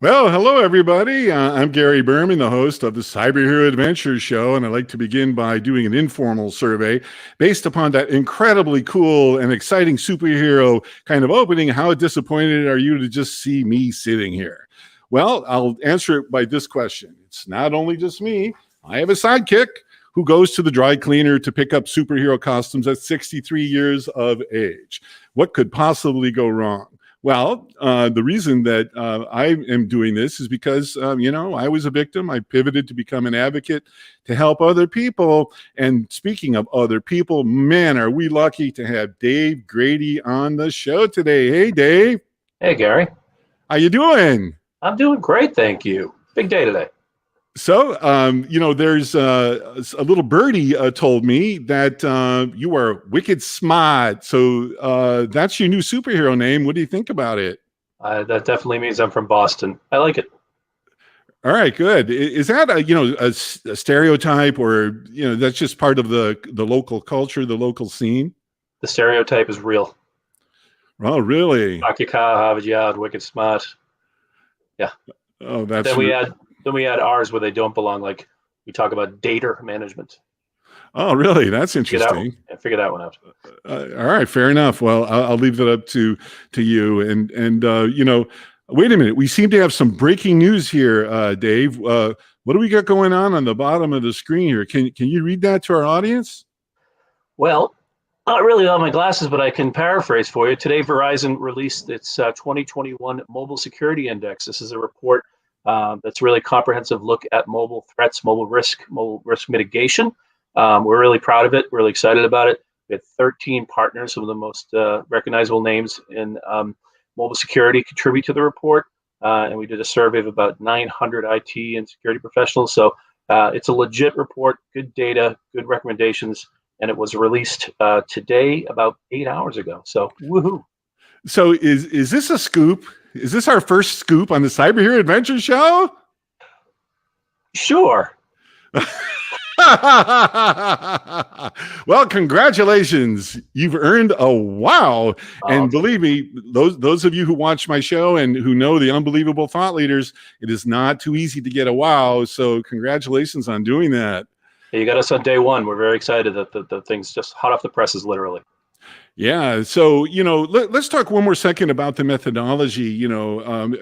Well, hello, everybody. I'm Gary Berman, the host of the Cyber Hero Adventure Show, and I'd like to begin by doing an informal survey based upon that incredibly cool and exciting superhero kind of opening. How disappointed are you to just see me sitting here? Well, I'll answer it by this question. It's not only just me. I have a sidekick who goes to the dry cleaner to pick up superhero costumes at 63 years of age. What could possibly go wrong? Well, the reason that I am doing this is because, I was a victim. I pivoted to become an advocate to help other people. And speaking of other people, man, are we lucky to have Dave Grady on the show today. Hey, Dave. Hey, Gary. How you doing? I'm doing great, thank you. Big day today. So, there's a little birdie told me that you are wicked smart. So that's your new superhero name. What do you think about it? That definitely means I'm from Boston. I like it. All right, good. Is that a stereotype, or that's just part of the local culture, the local scene? The stereotype is real. Oh, really? Akika, Havajad, wicked smart. Yeah. Oh, that's Then we add ours where they don't belong. Like we talk about data management. Oh, really? That's interesting. Figure that one out. All right, fair enough. Well, I'll leave that up to you. And wait a minute. We seem to have some breaking news here, Dave. What do we got going on the bottom of the screen here? Can you read that to our audience? Well, not really on my glasses, but I can paraphrase for you. Today, Verizon released its 2021 Mobile Security Index. This is a report that's really comprehensive look at mobile threats, mobile risk mitigation. We're really proud of it. We're really excited about it. We had 13 partners, some of the most recognizable names in mobile security, contribute to the report. And we did a survey of about 900 IT and security professionals. So it's a legit report, good data, good recommendations. And it was released today about 8 hours ago. So woohoo. So is this a scoop? Is this our first scoop on the Cyber Hero Adventure Show? Sure. Well, congratulations. You've earned a wow. And believe me, those of you who watch my show and who know the unbelievable thought leaders, it is not too easy to get a wow. So congratulations on doing that. You got us on day one. We're very excited that the thing's just hot off the presses, literally. Yeah. So, let's talk one more second about the methodology.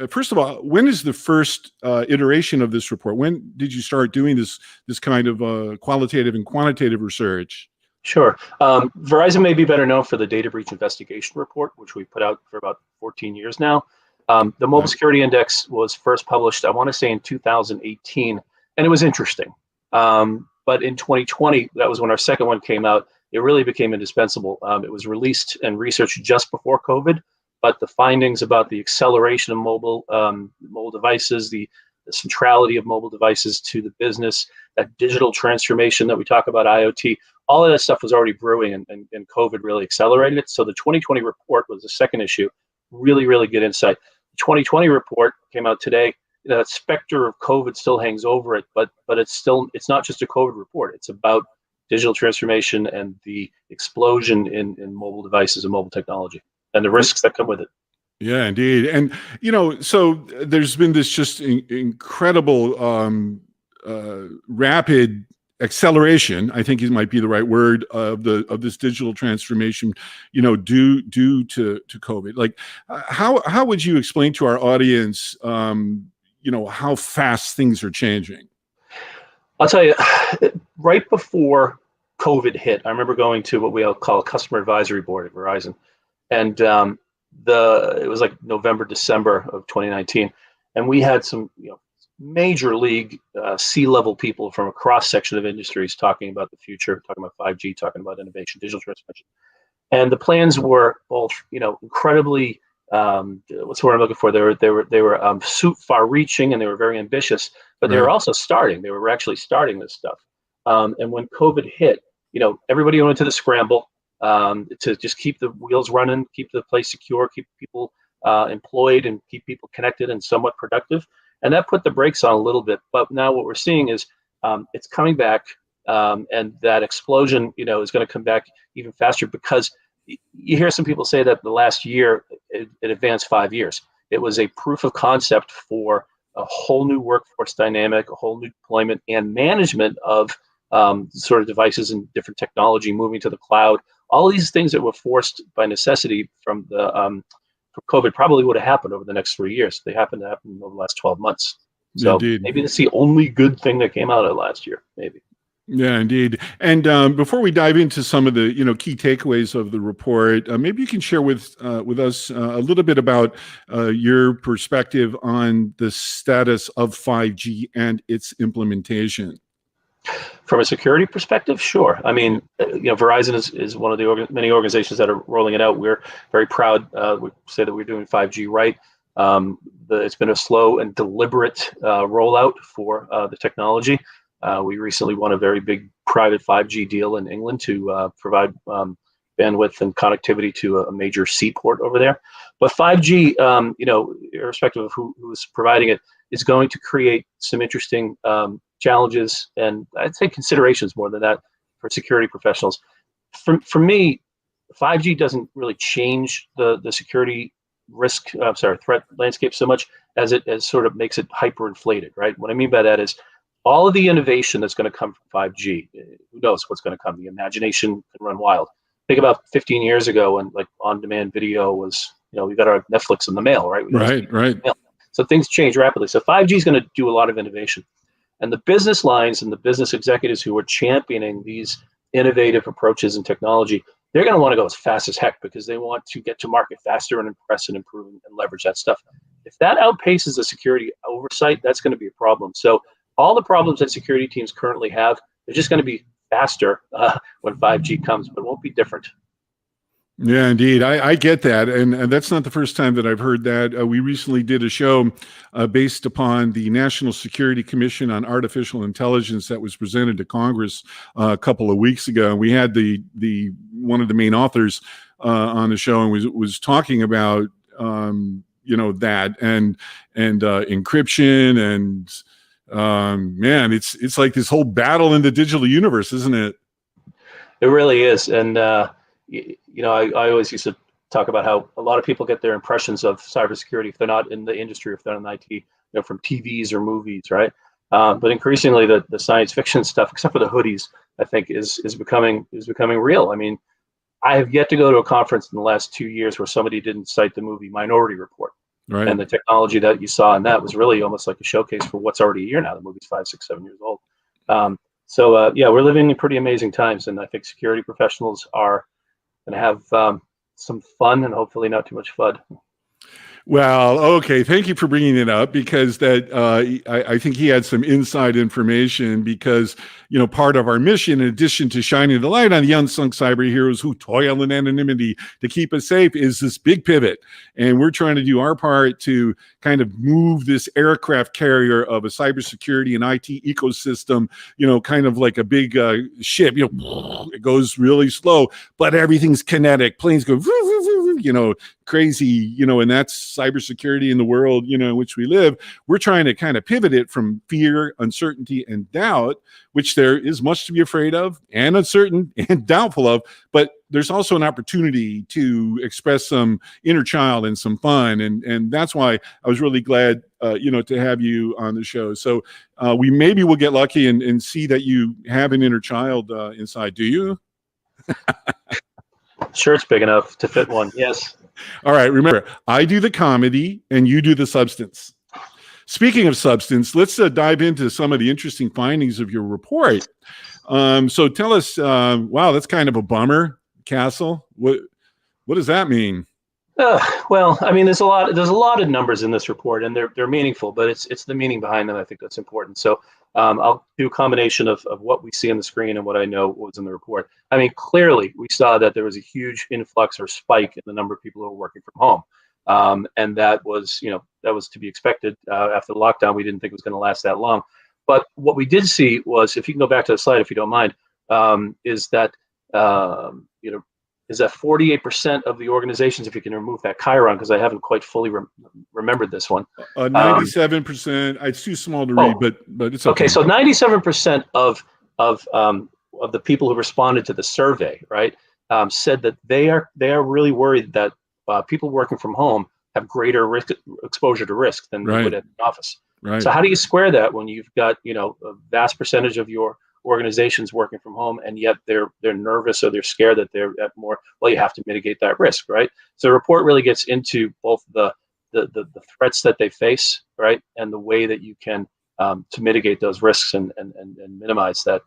First of all, when is the first iteration of this report? When did you start doing this kind of qualitative and quantitative research? Sure. Verizon may be better known for the data breach investigation report, which we put out for about 14 years now. The Mobile Security Index was first published, I want to say, in 2018, and it was interesting. But in 2020, that was when our second one came out. It really became indispensable. It was released and researched just before COVID, but the findings about the acceleration of mobile devices, the centrality of mobile devices to the business, that digital transformation that we talk about, IoT, all of that stuff was already brewing, and COVID really accelerated it. So the 2020 report was the second issue, really, really good insight. The 2020 report came out today. That specter of COVID still hangs over it, but it's not just a COVID report. It's about digital transformation and the explosion in mobile devices and mobile technology and the risks that come with it. Yeah, indeed. And, so there's been this just incredible rapid acceleration, I think it might be the right word, of this digital transformation, due to COVID. Like, how would you explain to our audience, how fast things are changing? I'll tell you, right before COVID hit, I remember going to what we'll call a customer advisory board at Verizon. And it was like November, December of 2019. And we had some major league C-level people from a cross-section of industries talking about the future, talking about 5G, talking about innovation, digital transformation. And the plans were both, incredibly, what's the word I'm looking for? They were far-reaching, and they were very ambitious, but they were also starting. They were actually starting this stuff. And when COVID hit, everybody went to the scramble to just keep the wheels running, keep the place secure, keep people employed, and keep people connected and somewhat productive. And that put the brakes on a little bit. But now what we're seeing is it's coming back, and that explosion, is going to come back even faster, because you hear some people say that the last year it advanced 5 years. It was a proof of concept for a whole new workforce dynamic, a whole new deployment and management of sort of devices and different technology moving to the cloud. All these things that were forced by necessity from the from COVID probably would have happened over the next 3 years. They happened to happen over the last 12 months. So Indeed. maybe that's the only good thing that came out of last year, maybe. Yeah, indeed. And before we dive into some of the key takeaways of the report, maybe you can share with us a little bit about your perspective on the status of 5G and its implementation. From a security perspective, sure. I mean, Verizon is one of the many organizations that are rolling it out. We're very proud. We say that we're doing 5G right. It's been a slow and deliberate rollout for the technology. We recently won a very big private 5G deal in England to provide bandwidth and connectivity to a major seaport over there. But 5G, irrespective of who's providing it, is going to create some interesting challenges and I'd say considerations more than that for security professionals. For me, 5G doesn't really change the security threat landscape so much as it sort of makes it hyperinflated, right? What I mean by that is all of the innovation that's going to come from 5G, who knows what's going to come? The imagination can run wild. Think about 15 years ago when like on-demand video was, we got our Netflix in the mail, right? Right. So things change rapidly. So 5G is going to do a lot of innovation. And the business lines and the business executives who are championing these innovative approaches and technology, they're going to want to go as fast as heck because they want to get to market faster and impress and improve and leverage that stuff. If that outpaces the security oversight, that's going to be a problem. So all the problems that security teams currently have, they're just going to be faster when 5G comes, but it won't be different. Yeah, indeed. I get that. And that's not the first time that I've heard that. We recently did a show based upon the National Security Commission on Artificial Intelligence that was presented to Congress a couple of weeks ago. And we had the one of the main authors on the show and was talking about, that and encryption and man, it's like this whole battle in the digital universe, isn't it? It really is. And, I always used to talk about how a lot of people get their impressions of cybersecurity if they're not in the industry, or if they're in IT, from TVs or movies, right? But increasingly, the science fiction stuff, except for the hoodies, I think is becoming real. I mean, I have yet to go to a conference in the last 2 years where somebody didn't cite the movie Minority Report. Right. And the technology that you saw in that was really almost like a showcase for what's already a year now. The movie's 5, 6, 7 years old. So we're living in pretty amazing times, and I think security professionals are going to have some fun and hopefully not too much FUD. Well, okay. Thank you for bringing it up because that I think he had some inside information because, part of our mission, in addition to shining the light on the unsung cyber heroes who toil in anonymity to keep us safe, is this big pivot. And we're trying to do our part to kind of move this aircraft carrier of a cybersecurity and IT ecosystem, kind of like a big ship, it goes really slow, but everything's kinetic. Planes go, crazy, and that's cybersecurity in the world, in which we live. We're trying to kind of pivot it from fear, uncertainty, and doubt, which there is much to be afraid of and uncertain and doubtful of, but there's also an opportunity to express some inner child and some fun. And that's why I was really glad, to have you on the show. So we maybe will get lucky and see that you have an inner child inside. Do you? Sure, it's big enough to fit one. Yes. All right. Remember, I do the comedy and you do the substance. Speaking of substance, let's dive into some of the interesting findings of your report. So tell us, wow, that's kind of a bummer, Castle. What does that mean? Well, I mean, there's a lot of numbers in this report, and they're meaningful, but it's the meaning behind them I think that's important. So I'll do a combination of what we see on the screen and what I know was in the report. I mean, clearly we saw that there was a huge influx or spike in the number of people who were working from home, and that was to be expected after the lockdown. We didn't think it was going to last that long, but what we did see was, if you can go back to the slide if you don't mind, is that 48% of the organizations, if you can remove that Chiron, because I haven't quite fully remembered this one. 97%. It's too small to read, but it's okay. Okay, so 97% of the people who responded to the survey, right, said that they are really worried that people working from home have greater exposure to risk than they would at the office. Right. So how do you square that when you've got, a vast percentage of your organizations working from home, and yet they're nervous or they're scared that they're at more? Well, you have to mitigate that risk, right? So the report really gets into both the threats that they face, right, and the way that you can to mitigate those risks and minimize that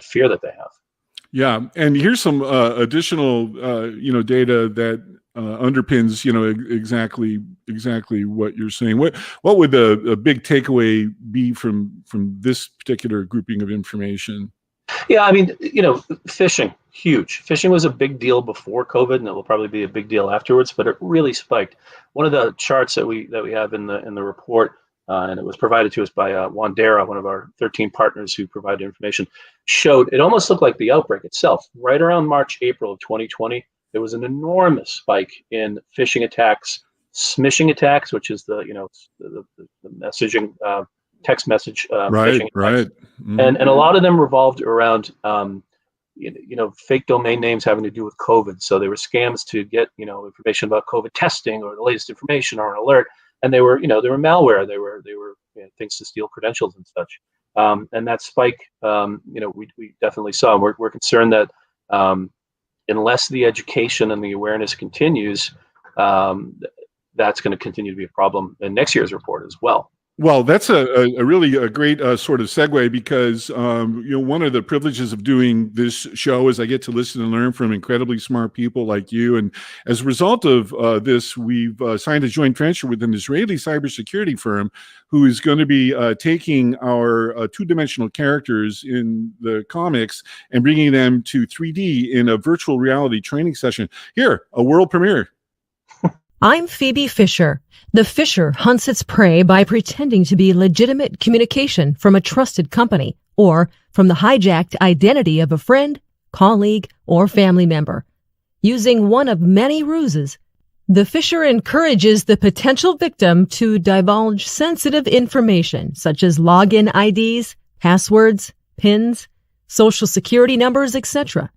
fear that they have. Yeah, and here's some additional data that underpins exactly what you're saying. What would a big takeaway be from this particular grouping of information? Yeah, I mean, phishing, huge. Phishing was a big deal before COVID, and it will probably be a big deal afterwards. But it really spiked. One of the charts that we have in the report, and it was provided to us by Wandera, one of our 13 partners who provided information, showed it almost looked like the outbreak itself. Right around March, April of 2020, there was an enormous spike in phishing attacks, smishing attacks, which is the messaging text message phishing attacks. Right. Mm-hmm. And a lot of them revolved around fake domain names having to do with COVID. So they were scams to get information about COVID testing or the latest information or an alert, and they were malware. They were things to steal credentials and such. And that spike, we definitely saw. We're concerned that unless the education and the awareness continues, that's going to continue to be a problem in next year's report as well. Well, that's a really great sort of segue, because one of the privileges of doing this show is I get to listen and learn from incredibly smart people like you. And as a result of this, we've signed a joint venture with an Israeli cybersecurity firm who is going to be taking our two-dimensional characters in the comics and bringing them to 3D in a virtual reality training session. Here, a world premiere. I'm Phoebe Fisher. The Fisher hunts its prey by pretending to be legitimate communication from a trusted company or from the hijacked identity of a friend, colleague, or family member. Using one of many ruses, the Fisher encourages the potential victim to divulge sensitive information such as login IDs, passwords, PINs, social security numbers, etc.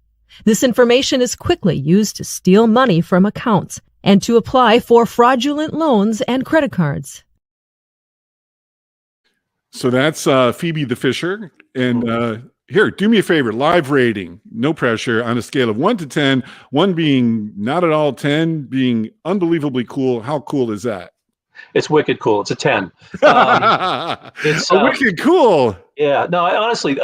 This information is quickly used to steal money from accounts and to apply for fraudulent loans and credit cards. So that's Phoebe the Fisher. And here, do me a favor, live rating, no pressure, on a scale of 1 to 10, 1 being not at all, 10 being unbelievably cool. How cool is that? It's wicked cool. It's a 10. It's wicked cool. Yeah. No, honestly,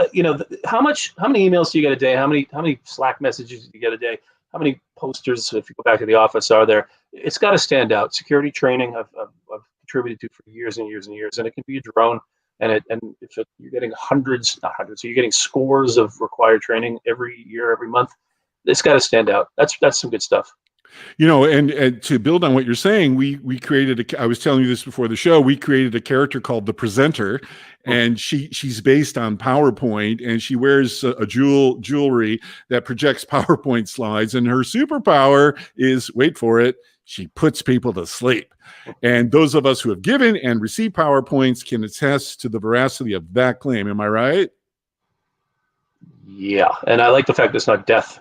how many emails do you get a day? How many Slack messages do you get a day? How many posters, if you go back to the office, are there? It's got to stand out. Security training I've contributed to for years and years and years, and it can be a drone. And if you're getting not hundreds, so you're getting scores of required training every year, every month. It's got to stand out. That's some good stuff. And to build on what you're saying, we created I was telling you this before the show, we created a character called the Presenter, and she's based on PowerPoint, and she wears a jewelry that projects PowerPoint slides, and her superpower is, wait for it, she puts people to sleep. And those of us who have given and received PowerPoints can attest to the veracity of that claim. Am I right? Yeah, and I like the fact that it's not death.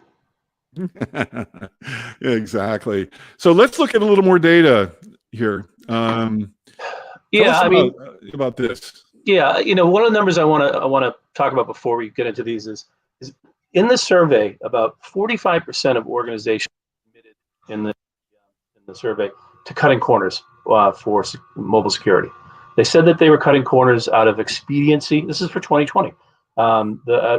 Exactly. So let's look at a little more data here. About this. Yeah, one of the numbers I want to talk about before we get into these is in the survey, about 45% of organizations admitted in the survey to cutting corners for mobile security. They said that they were cutting corners out of expediency. This is for 2020.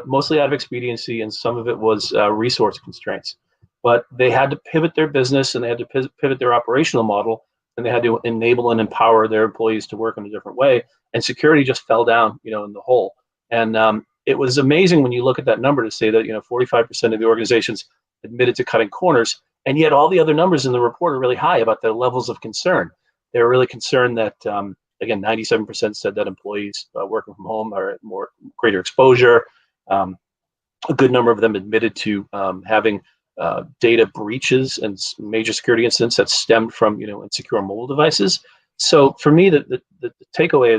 Mostly out of expediency, and some of it was resource constraints. But they had to pivot their business, and they had to pivot their operational model, and they had to enable and empower their employees to work in a different way. And security just fell down, in the hole. And it was amazing when you look at that number to say that 45% of the organizations admitted to cutting corners, and yet all the other numbers in the report are really high about their levels of concern. They're really concerned that. Again, 97% said that employees working from home are at greater exposure. A good number of them admitted to having data breaches and major security incidents that stemmed from insecure mobile devices. So for me, the takeaway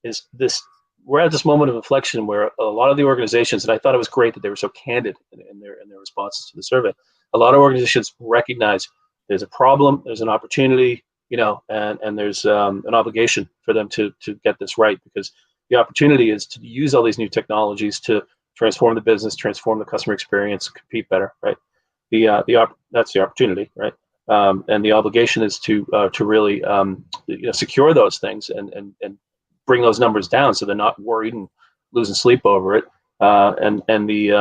is this: we're at this moment of inflection where a lot of the organizations, and I thought it was great that they were so candid in their responses to the survey. A lot of organizations recognize there's a problem, there's an opportunity. and there's an obligation for them to get this right, because the opportunity is to use all these new technologies to transform the business, transform the customer experience, compete better, right? That's the opportunity, right? And the obligation is to really secure those things and bring those numbers down so they're not worried and losing sleep over it. And the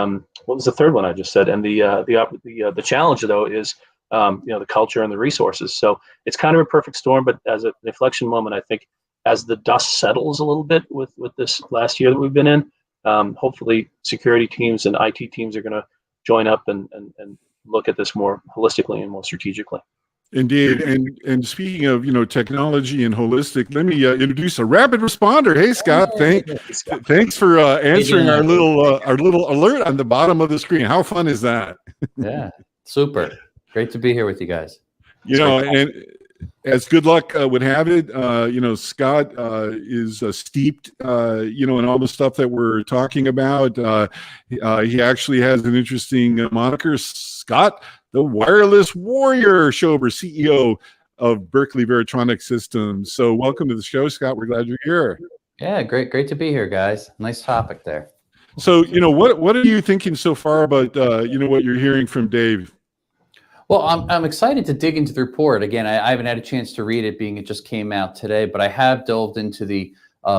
what was the third one I just said? And the challenge though is the culture and the resources. So it's kind of a perfect storm, but as an inflection moment, I think as the dust settles a little bit with this last year that we've been in, hopefully security teams and IT teams are going to join up and look at this more holistically and more strategically. Indeed. And speaking of, technology and holistic, let me introduce a rapid responder. Hey, Scott, thanks for answering our little alert on the bottom of the screen. How fun is that? Yeah, super. Great to be here with you guys. And as good luck would have it, Scott is steeped, in all the stuff that we're talking about. He actually has an interesting moniker, Scott, the Wireless Warrior, Schober, CEO of Berkeley Veritronic Systems. So welcome to the show, Scott. We're glad you're here. Yeah, great to be here, guys. Nice topic there. So, what are you thinking so far about, what you're hearing from Dave? Well, I'm excited to dig into the report. Again, I haven't had a chance to read it, being it just came out today, but I have delved into the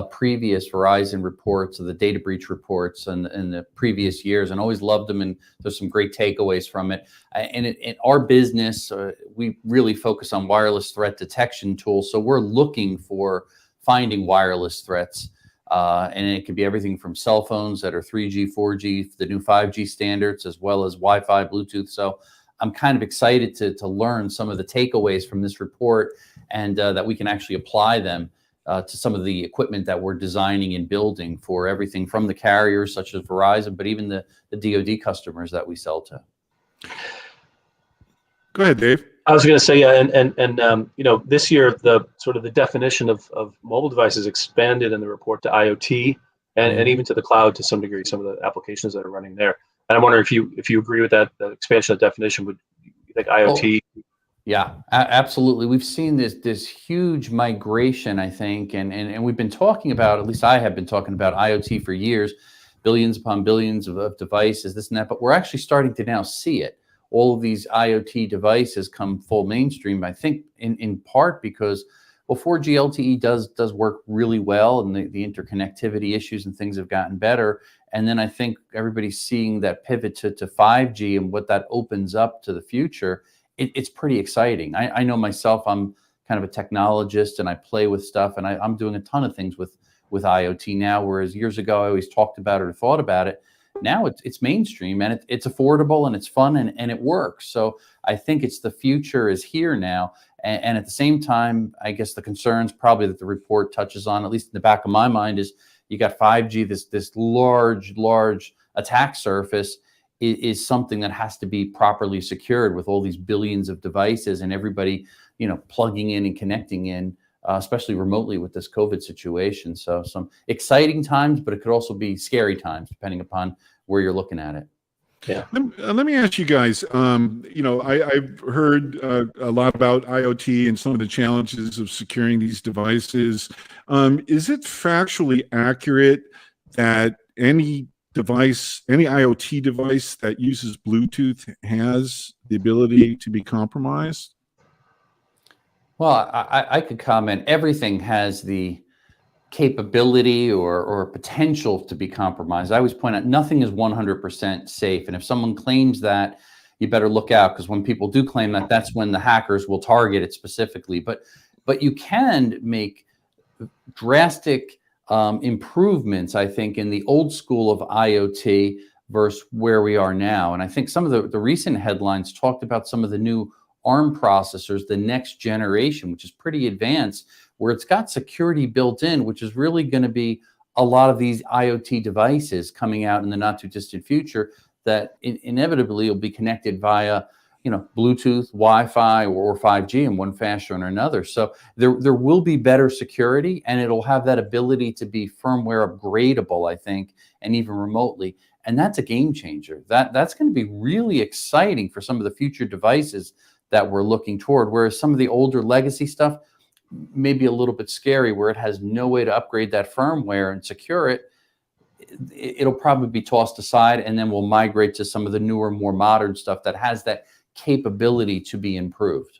previous Verizon reports, or the data breach reports in the previous years, and always loved them. And there's some great takeaways from it. And in our business, we really focus on wireless threat detection tools. So we're looking for finding wireless threats. And it could be everything from cell phones that are 3G, 4G, the new 5G standards, as well as Wi-Fi, Bluetooth. So I'm kind of excited to learn some of the takeaways from this report, and that we can actually apply them to some of the equipment that we're designing and building for everything from the carriers such as Verizon, but even the DoD customers that we sell to. Go ahead, Dave. I was going to say, and this year the sort of the definition of mobile devices expanded in the report to IoT and even to the cloud to some degree, some of the applications that are running there. And I'm wondering if you agree with that expansion of definition. Would you think IoT? Oh, yeah, absolutely. We've seen this huge migration, I think, and we've been talking about, at least I have been talking about IoT for years, billions upon billions of devices, this and that, but we're actually starting to now see it. All of these IoT devices come full mainstream, I think in part because, well, 4G LTE does work really well, and the interconnectivity issues and things have gotten better. And then I think everybody's seeing that pivot to 5G and what that opens up to the future. It's pretty exciting. I know myself, I'm kind of a technologist and I play with stuff, and I'm doing a ton of things with IoT now, whereas years ago I always talked about it or thought about it. Now it's mainstream, and it's affordable, and it's fun, and it works. So I think it's the future is here now. And at the same time, I guess the concerns probably that the report touches on, at least in the back of my mind, is you got 5G, this large attack surface is something that has to be properly secured with all these billions of devices and everybody, plugging in and connecting in, especially remotely with this COVID situation. So some exciting times, but it could also be scary times depending upon where you're looking at it. Yeah. Let me ask you guys, I've heard a lot about IoT and some of the challenges of securing these devices. Is it factually accurate that any IoT device that uses Bluetooth has the ability to be compromised? Well, I could comment. Everything has the capability or potential to be compromised. I always point out nothing is 100% safe. And if someone claims that, you better look out, because when people do claim that, that's when the hackers will target it specifically. But you can make drastic improvements, I think, in the old school of IoT versus where we are now. And I think some of the recent headlines talked about some of the new ARM processors, the next generation, which is pretty advanced, where it's got security built in, which is really going to be a lot of these IoT devices coming out in the not too distant future that inevitably will be connected via, Bluetooth, Wi-Fi, or 5G in one fashion or another. So there will be better security, and it'll have that ability to be firmware upgradable, I think, and even remotely. And that's a game changer. That's going to be really exciting for some of the future devices that we're looking toward. Whereas some of the older legacy stuff may be a little bit scary, where it has no way to upgrade that firmware and secure it. It'll probably be tossed aside, and then we'll migrate to some of the newer, more modern stuff that has that capability to be improved.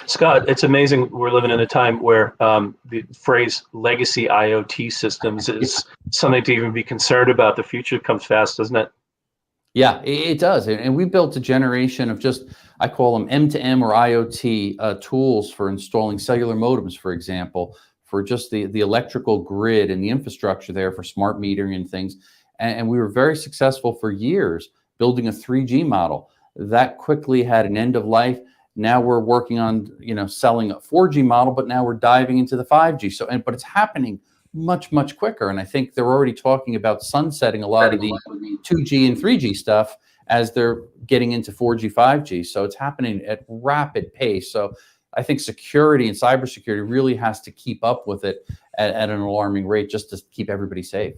Scott, it's amazing. We're living in a time where the phrase legacy IoT systems is something to even be concerned about. The future comes fast, doesn't it? Yeah, it does. And we built a generation of just, I call them M2M or IoT tools for installing cellular modems, for example, for just the electrical grid and the infrastructure there for smart metering and things. And we were very successful for years building a 3G model. That quickly had an end of life. Now we're working on, selling a 4G model, but now we're diving into the 5G. But it's happening much, much quicker. And I think they're already talking about sunsetting a lot of the 2G and 3G stuff as they're getting into 4G, 5G. So it's happening at rapid pace. So I think security and cybersecurity really has to keep up with it at an alarming rate, just to keep everybody safe.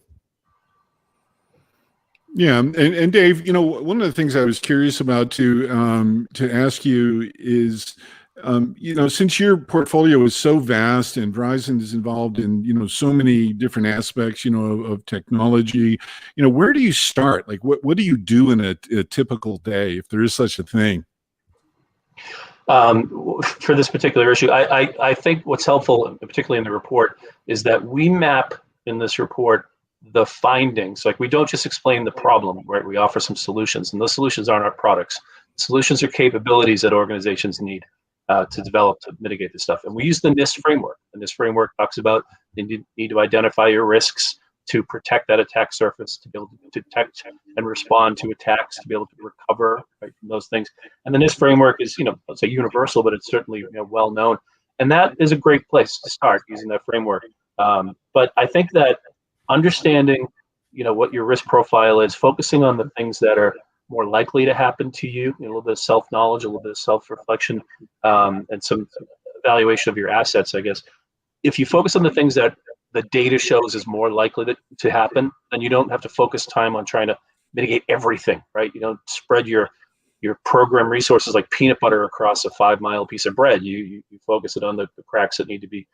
Yeah, and Dave, one of the things I was curious about to ask you is, since your portfolio is so vast and Verizon is involved in so many different aspects of technology, where do you start? Like, what do you do in a typical day, if there is such a thing? For this particular issue, I think what's helpful, particularly in the report, is that we map in this report the findings. Like, we don't just explain the problem, right? We offer some solutions, and those solutions aren't our products. Solutions are capabilities that organizations need to develop to mitigate this stuff. And we use the NIST framework. And this framework talks about you need to identify your risks to protect that attack surface, to be able to detect and respond to attacks, to be able to recover, right, from those things. And the NIST framework is, let's say universal, but it's certainly well known. And that is a great place to start, using that framework. But I think that understanding, what your risk profile is, focusing on the things that are more likely to happen to you, a little bit of self-knowledge, a little bit of self-reflection, and some evaluation of your assets, I guess. If you focus on the things that the data shows is more likely to happen, then you don't have to focus time on trying to mitigate everything, right? You don't spread your program resources like peanut butter across a 5-mile piece of bread. You focus it on the cracks that need to be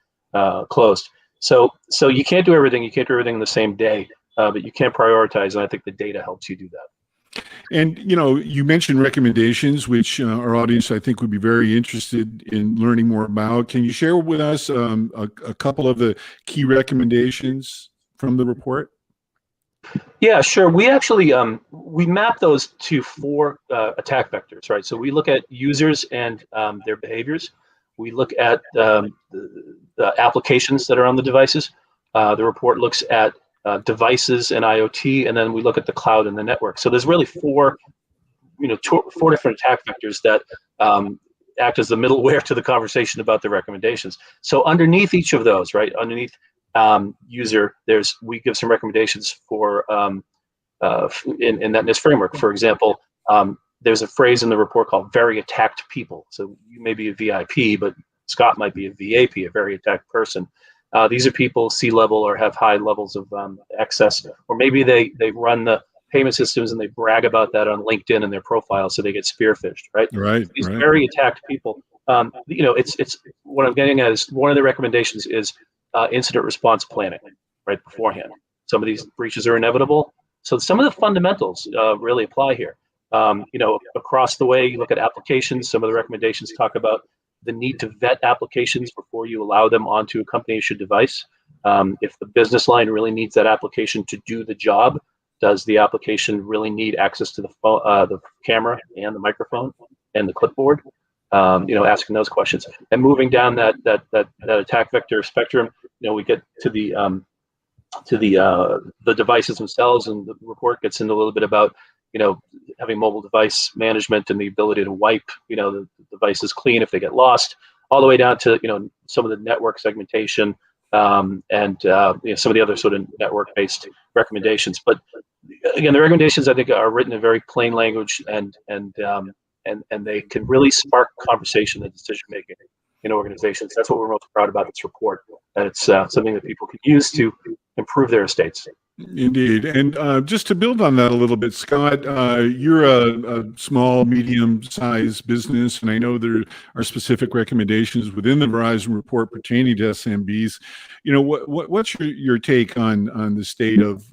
closed. So you can't do everything. You can't do everything in the same day, but you can prioritize, and I think the data helps you do that. And, you mentioned recommendations, which our audience, I think, would be very interested in learning more about. Can you share with us a couple of the key recommendations from the report? Yeah, sure. We actually we map those to 4 attack vectors, right? So we look at users and their behaviors. We look at the applications that are on the devices. The report looks at devices and IoT, and then we look at the cloud and the network. So there's really 4 different attack vectors that act as the middleware to the conversation about the recommendations. So underneath each of those, right, underneath user, we give some recommendations for in that NIST framework. For example, there's a phrase in the report called very attacked people. So you may be a VIP, but Scott might be a VAP, a very attacked person. These are people C-level or have high levels of excess, or maybe they run the payment systems and they brag about that on LinkedIn in their profile, so they get spearfished, right? Right. These very attacked people. It's what I'm getting at is one of the recommendations is incident response planning, right, beforehand. Some of these breaches are inevitable, so some of the fundamentals really apply here. Across the way, you look at applications. Some of the recommendations talk about the need to vet applications before you allow them onto a company-issued device. If the business line really needs that application to do the job, does the application really need access to the camera and the microphone and the clipboard? Asking those questions and moving down that attack vector spectrum. We get to the devices themselves, and the report gets into a little bit about having mobile device management and the ability to wipe the devices clean if they get lost, all the way down to some of the network segmentation and some of the other sort of network-based recommendations. But again, the recommendations I think are written in very plain language, and they can really spark conversation and decision making in organizations. That's what we're most proud about this report, that it's something that people can use to improve their estates. Indeed. And just to build on that a little bit, Scott, you're a small, medium-sized business, and I know there are specific recommendations within the Verizon report pertaining to SMBs. You know, what's your take on the state of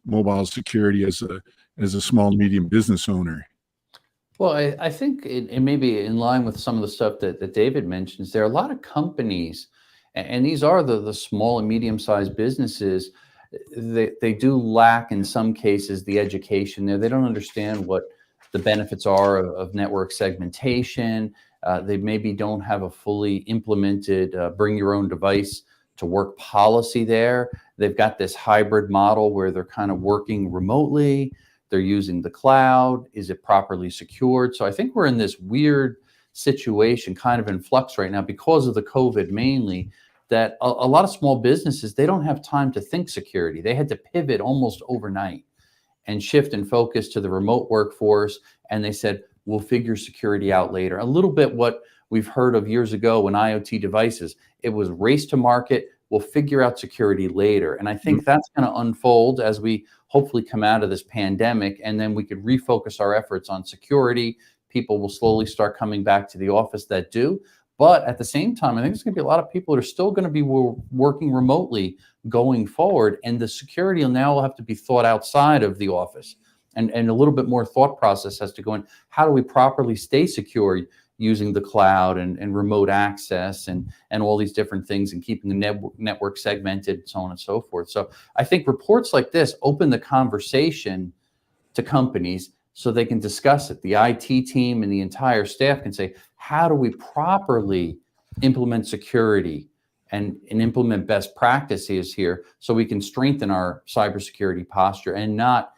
mobile security as a small, medium business owner? Well, I think it may be in line with some of the stuff that David mentions. There are a lot of companies, and these are the small and medium-sized businesses. They do lack in some cases the education there. They don't understand what the benefits are of network segmentation. They maybe don't have a fully implemented bring your own device to work policy there. They've got this hybrid model where they're kind of working remotely. They're using the cloud. Is it properly secured? So I think we're in this weird situation, kind of in flux right now because of the COVID mainly, that a lot of small businesses, they don't have time to think security. They had to pivot almost overnight and shift and focus to the remote workforce. And they said, we'll figure security out later. A little bit what we've heard of years ago when IoT devices, it was race to market. We'll figure out security later. And I think that's going to unfold as we hopefully come out of this pandemic, and then we could refocus our efforts on security. People will slowly start coming back to the office that do. But at the same time, I think there's going to be a lot of people that are still going to be working remotely going forward. And the security will now have to be thought outside of the office. And a little bit more thought process has to go in. How do we properly stay secure using the cloud and remote access and all these different things, and keeping the network segmented, so on and so forth. So I think reports like this open the conversation to companies so they can discuss it. The IT team and the entire staff can say, how do we properly implement security and implement best practices here so we can strengthen our cybersecurity posture and not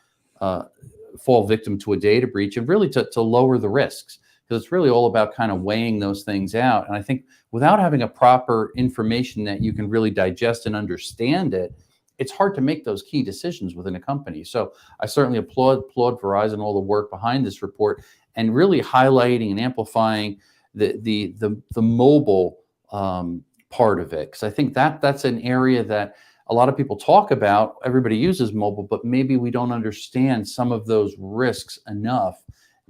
fall victim to a data breach, and really to lower the risks. Because it's really all about kind of weighing those things out. And I think without having a proper information that you can really digest and understand it, it's hard to make those key decisions within a company. So I certainly applaud Verizon, all the work behind this report, and really highlighting and amplifying the mobile part of it. Because I think that's an area that a lot of people talk about. Everybody uses mobile, but maybe we don't understand some of those risks enough.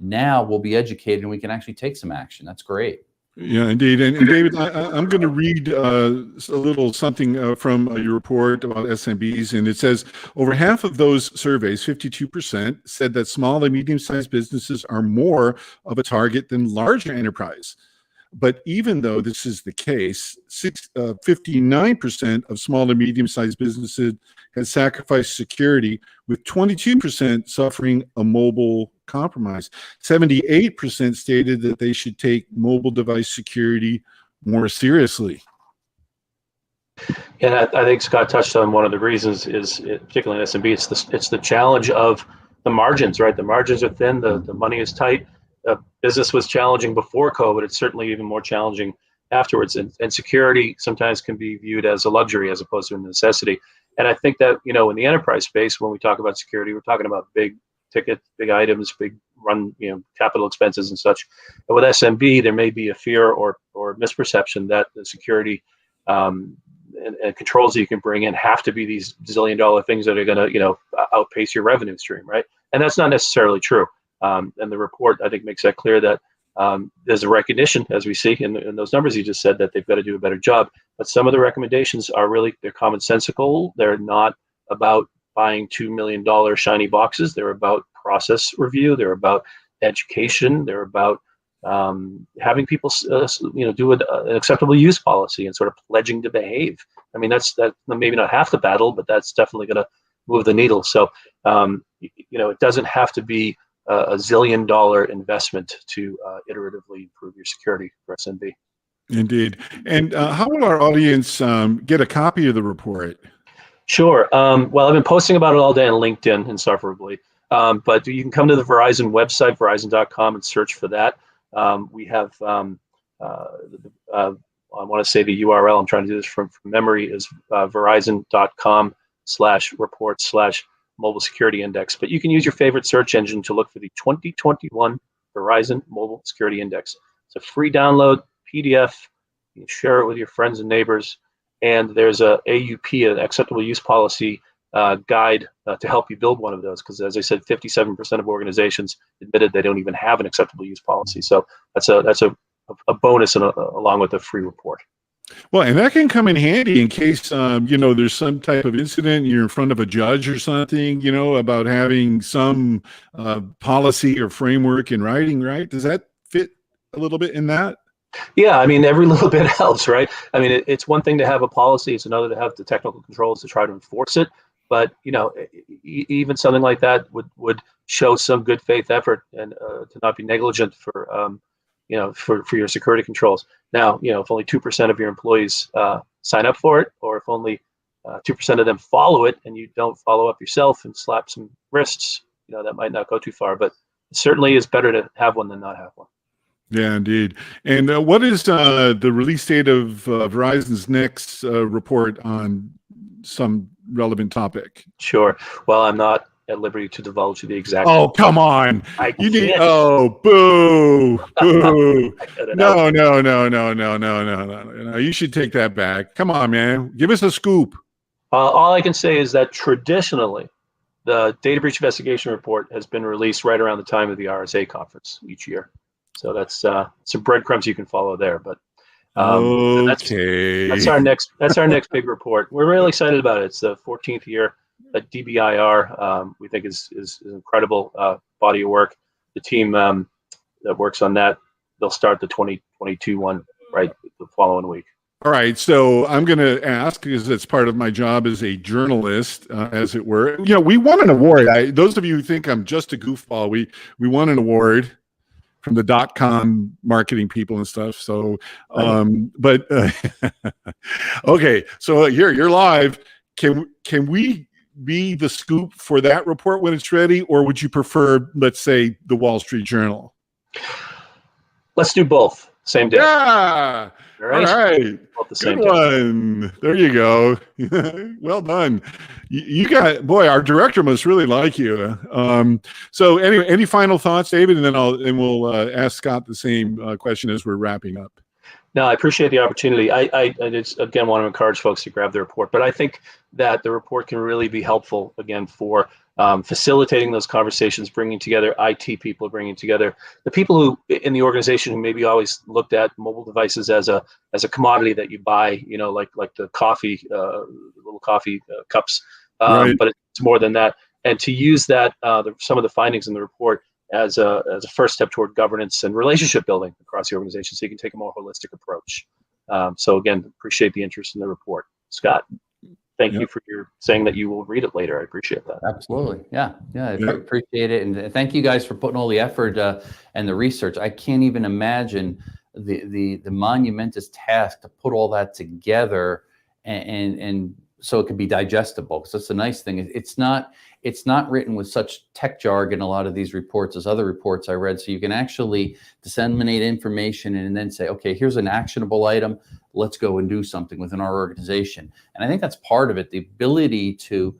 Now we'll be educated and we can actually take some action. That's great. Yeah, indeed. And David, I'm going to read a little something from your report about SMBs. And it says over half of those surveys, 52%, said that small and medium-sized businesses are more of a target than larger enterprise. But even though this is the case, 59% of small and medium-sized businesses has sacrificed security, with 22% suffering a mobile compromise. 78% stated that they should take mobile device security more seriously. And I think Scott touched on one of the reasons is, particularly in SMB, it's the challenge of the margins, right? The margins are thin, the money is tight. Business was challenging before COVID. It's certainly even more challenging afterwards. And security sometimes can be viewed as a luxury as opposed to a necessity. And I think that, in the enterprise space, when we talk about security, we're talking about big ticket, big items, big run, capital expenses and such. And with SMB, there may be a fear or misperception that the security and controls that you can bring in have to be these zillion-dollar things that are going to, outpace your revenue stream, right? And that's not necessarily true. And the report, I think, makes that clear that there's a recognition, as we see in those numbers you just said, that they've got to do a better job. But some of the recommendations are really, they're commonsensical. They're not about buying $2 million shiny boxes. They're about process review. They're about education. They're about having people, do an acceptable use policy and sort of pledging to behave. I mean, that's maybe not half the battle, but that's definitely going to move the needle. So, it doesn't have to be a zillion-dollar investment to iteratively improve your security for SMB. Indeed. And how will our audience get a copy of the report? Sure. Well, I've been posting about it all day on LinkedIn, insufferably. But you can come to the Verizon website, verizon.com, and search for that. We have, I want to say the URL, I'm trying to do this from memory, is verizon.com/report/mobile security index. But you can use your favorite search engine to look for the 2021 Verizon Mobile Security Index. It's a free download PDF. You can share it with your friends and neighbors. And there's a AUP, an acceptable use policy, guide to help you build one of those. Because as I said, 57% of organizations admitted they don't even have an acceptable use policy. So that's a bonus and along with a free report. Well, and that can come in handy in case, there's some type of incident, you're in front of a judge or something, about having some policy or framework in writing, right? Does that fit a little bit in that? Yeah, I mean, every little bit helps, right? I mean, it's one thing to have a policy, it's another to have the technical controls to try to enforce it. But, even something like that would show some good faith effort and to not be negligent for your security controls. Now, if only 2% of your employees sign up for it, or if only 2% of them follow it and you don't follow up yourself and slap some wrists, that might not go too far. But it certainly is better to have one than not have one. Yeah, indeed. And what is the release date of Verizon's next report on some relevant topic? Sure. Well, I'm not at liberty to divulge the exact. Oh, come on! You need. Oh, boo, boo! No! You should take that back. Come on, man. Give us a scoop. All I can say is that traditionally, the data breach investigation report has been released right around the time of the RSA conference each year. So that's some breadcrumbs you can follow there. But okay, that's our next big report. We're really excited about it. It's the 14th year at DBIR. We think is an incredible body of work. The team that works on that, they'll start the 2022 one right the following week. All right, so I'm going to ask, because it's part of my job as a journalist, as it were. We won an award. Those of you who think I'm just a goofball, we won an award from the .com marketing people and stuff. So, okay. So you're live. Can we be the scoop for that report when it's ready, or would you prefer, let's say, the Wall Street Journal? Let's do both. Same day. Yeah. All right. Good one. There you go. Well done. You got, boy, our director must really like you. So anyway, any final thoughts, David? And then we'll ask Scott the same question as we're wrapping up. No, I appreciate the opportunity. I just, again, want to encourage folks to grab the report, but I think that the report can really be helpful, again, for facilitating those conversations, bringing together IT people, bringing together the people who in the organization who maybe always looked at mobile devices as a commodity that you buy, like the coffee, little coffee cups, right. But it's more than that. And to use that, some of the findings in the report as a first step toward governance and relationship building across the organization, so you can take a more holistic approach. So again, appreciate the interest in the report. Scott, thank you for your saying that you will read it later. I appreciate that. Absolutely. Yeah. I appreciate it. And thank you guys for putting all the effort and the research. I can't even imagine the monumentous task to put all that together and so it could be digestible, because that's the nice thing. It's not written with such tech jargon, a lot of these reports, as other reports I read. So you can actually disseminate information and then say, okay, here's an actionable item. Let's go and do something within our organization. And I think that's part of it, the ability to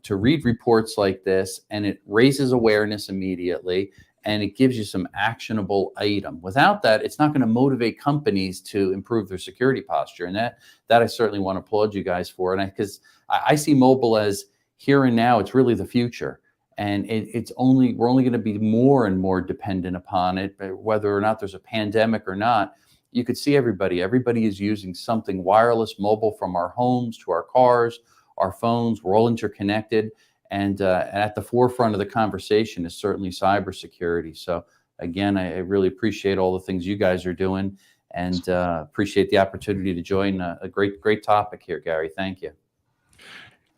read reports like this, and it raises awareness immediately, and it gives you some actionable item. Without that, it's not going to motivate companies to improve their security posture. And that I certainly want to applaud you guys for. And because I see mobile as here and now, it's really the future. And we're only going to be more and more dependent upon it, whether or not there's a pandemic or not. You could see everybody is using something wireless, mobile, from our homes to our cars, our phones. We're all interconnected. And at the forefront of the conversation is certainly cybersecurity. So again, I really appreciate all the things you guys are doing, and appreciate the opportunity to join a great topic here, Gary. Thank you.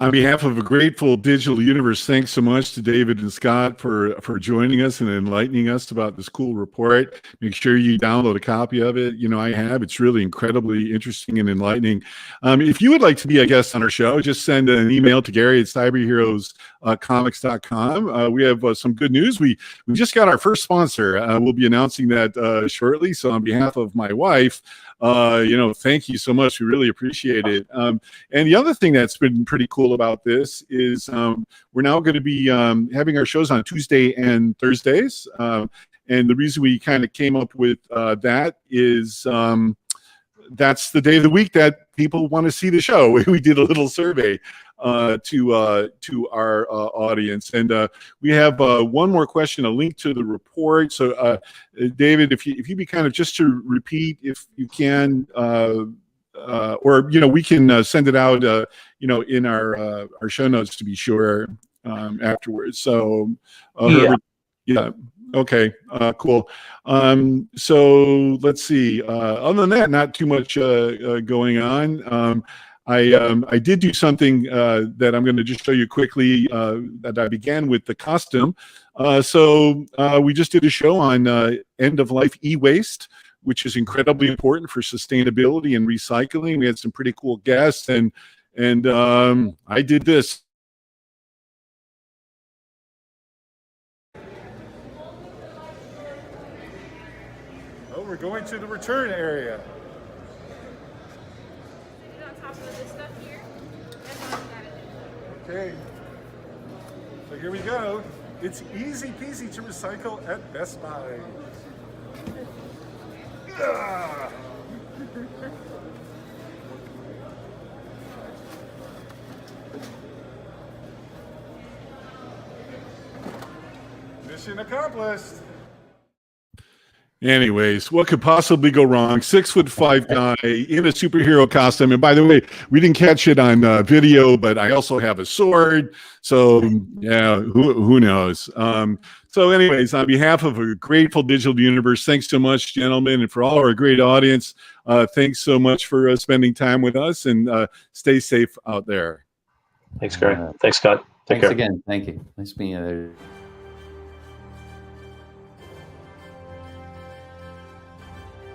On behalf of a grateful digital universe, thanks so much to David and Scott for joining us and enlightening us about this cool report. Make sure you download a copy of it. I have. It's really incredibly interesting and enlightening. If you would like to be a guest on our show, just send an email to Gary@cyberheroescomics.com. We have some good news. We just got our first sponsor. We'll be announcing that shortly. So on behalf of my wife, thank you so much. We really appreciate it. And the other thing that's been pretty cool about this is we're now going to be having our shows on Tuesday and Thursdays. And the reason we kind of came up with that is that's the day of the week that people want to see the show. We did a little survey to our audience, and we have one more question, a link to the report. So, David, if you be kind of just to repeat, if you can, or we can send it out, in our show notes to be sure afterwards. So, Herbert, yeah. Okay, cool. So let's see. Other than that, not too much going on. I did do something that I'm going to just show you quickly that I began with the costume. So we just did a show on end-of-life e-waste, which is incredibly important for sustainability and recycling. We had some pretty cool guests, and I did this. Oh, we're going to the return area. On top of this stuff here. That's all you gotta do. Okay. So here we go. It's easy peasy to recycle at Best Buy. Ah. Mission accomplished. Anyways, what could possibly go wrong? 6'5" guy in a superhero costume. And by the way, we didn't catch it on video, but I also have a sword. So yeah, who knows? So anyways, on behalf of a grateful digital universe, thanks so much, gentlemen, and for all our great audience, thanks so much for spending time with us, and stay safe out there. Thanks, Gary. Thanks, Scott. Take Thanks care. again. Thank you. Nice being there.